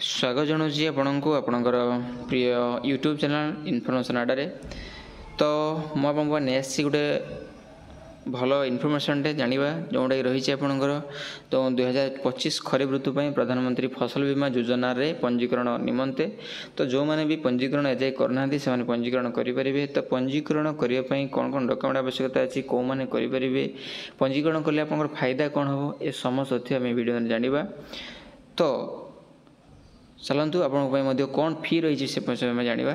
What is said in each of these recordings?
स्वागत जनाऊँगी आपको आपणकर प्रिय यूट्यूब चैनल इनफर्मेशन आड़े। तो मुझे नेक्स्ट गोटे भल इनफर्मेशन जाना जोटा रही आपणकर तो 2025 खरीफ ऋतु पर प्रधानमंत्री फसल बीमा योजना रे पंजीकरण निमंते तो जो मैंने भी पंजीकरण एजाए करना से पंजीकरण करेंगे। तो पंजीकरण करने कौन कौन डॉक्यूमेंट आवश्यकता अच्छी कौ मैंने करेंगे पंजीकरण कले आप फायदा कौन हम ये समस्त तथ्य आम वीडियो जाना। तो चलतु आप कौन फी रही से जाना।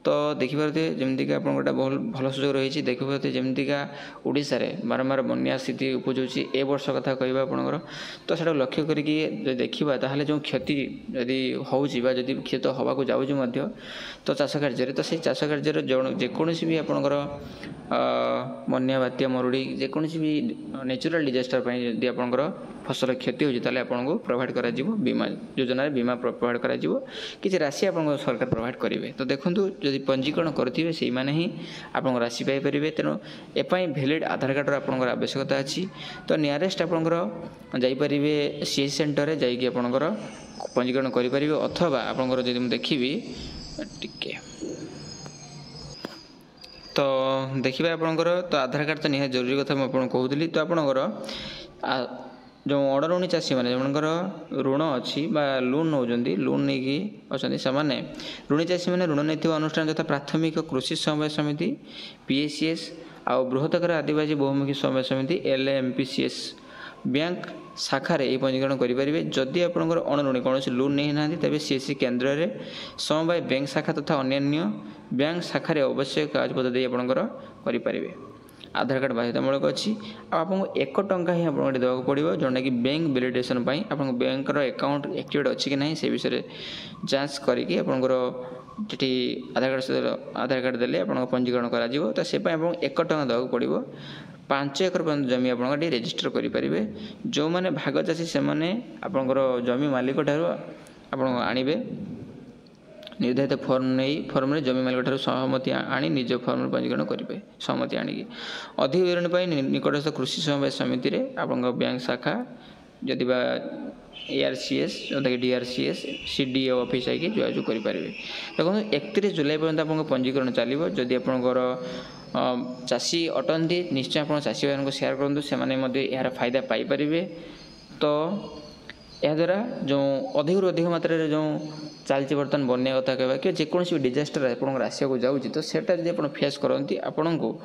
तो देखिपे जमीक आप भल सुजोग रही देखिपे जमीका ओडिशा रे बारंबार बन्या स्थिति उपजुची ए वर्ष कथा कह आपंकर तो सो लक्ष्य करके देखा ताहले जो क्षति जदि होती क्षत हवा को जाऊँ तो चाष कार्य तो से चाष कार्य जेकोसी भी आपंकर बन्या बात्या मरुड़ी जेकोसी भी नेचुरल डिजास्टर यदि आपंकर फसल क्षति होती आपको प्रोवाइड कर बीमा योजना बीमा प्रोवाइड कर किसी राशि आप सरकार प्रोवाइड करेंगे। तो देखो जदि पंजीकरण करेंगे से मैंने ही आप राशि पाइपर तेणु एपाई भैलिड आधार कार्डर आप आवश्यकता अच्छी। तो नियरेस्ट आपंकर जापरेंगे सीएस सेंटर में जाकि आपंकर पंजीकरण करेंगे अथवा आपंकर जब देखी टिके तो देखिए आपंकर तो आधार कार्ड तो निहाय जरूरी कथा मुझे कहूली। तो आपंकर जो अड़रुणी चाषी मैंने जनकर ऋण अच्छी लोन नौ लोन नहीं अच्छा से ऋणी चाषी मैंने ऋण नहीं अनुष्ठान तथा प्राथमिक कृषि समवाय समिति पीएसीएस आउ बृहत्तर आदिवासी बहुमुखी समवाय समिति एलएमपीसीएस बैंक शाखा ये पंजीकरण करेंगे। जदि आपंकर अणऋणी कौन लोन नहीं ना तेज सीएससी केन्द्र में समवाय बैंक शाखा तथा अन्य बैंक शाखा अवश्य कागजपत्र दे आपंकर करेंगे। आधार कार्ड बाध्यतामूलक अच्छी आपको 1 टंका ही आपको देवाक पड़ो जोटा कि बैंक वैलिडेशन आप बैंकर अकाउंट एक्टिवेट अच्छी कि नहीं से विषय जांच करके आपंकर जी आधार कार्ड देले आप पंजीकरण करा तो से 1 टंका देवाक पड़ो। 5 एकर पर्यटन जमी आप रेजिस्टर करेंगे। जो मैंने भाग चाषी से आपंकर जमी मालिक ठार आप आणवे निर्धारित फर्म नहीं फर्म जमी मालिक ठार सहमति आनी निज फर्म पंजीकरण करेंगे। सहमति आणिकी अधिक विवरण निकटस्थ कृषि समवाय समिति रे आपन बैंक शाखा जदि एआरसीएस जोटा कि डीआरसीएस सीडीओ ऑफिस आके जोगाजोग करेंगे। देखो 31 जुलाई पर्यंत आप पंजीकरण चलो। जदि आपंकर चाषी अटंती निश्चय आप चाषी भाई को सेयार करूँ से यार फायदा पाइपर। तो याद्वारा जो अधिक मात्रा जो चलती बर्तमान बन्या कथा कहवा कि जेकोसी डिजास्टर आप आसको जाऊँगी तो सेटा जब आप फेस करती आपन को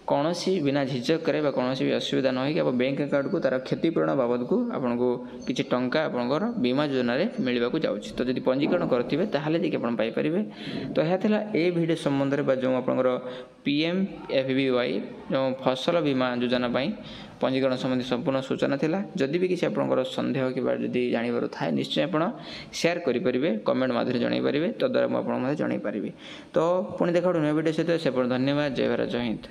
कौन बिना झिझक करे कौन भी असुविधा न हो बैंक अकाउंट को तार क्षतिपूरण बाबद को आपको किसी टंका आपंकर बीमा योजना मिलवाक जाऊँगी। तो जब पंजीकरण करेंगे ताहले जी आप पाइपर। तो यह था ये वीडियो संबंध में जो आपंकर PMFBY जो फसल बीमा योजना पंजीकरण संबंधी संपूर्ण सूचना थिला। जदि भी किसी आपंकर संदेह कि जानवर थाए निश्चय आप शेयर करेंगे कमेंट माध्यम जनईपारे तो द्वारा मुझे जन पारि। तो पुणी देखा न्यू वीडियो सहित से धन्यवाद। जय भारत जय हिंद।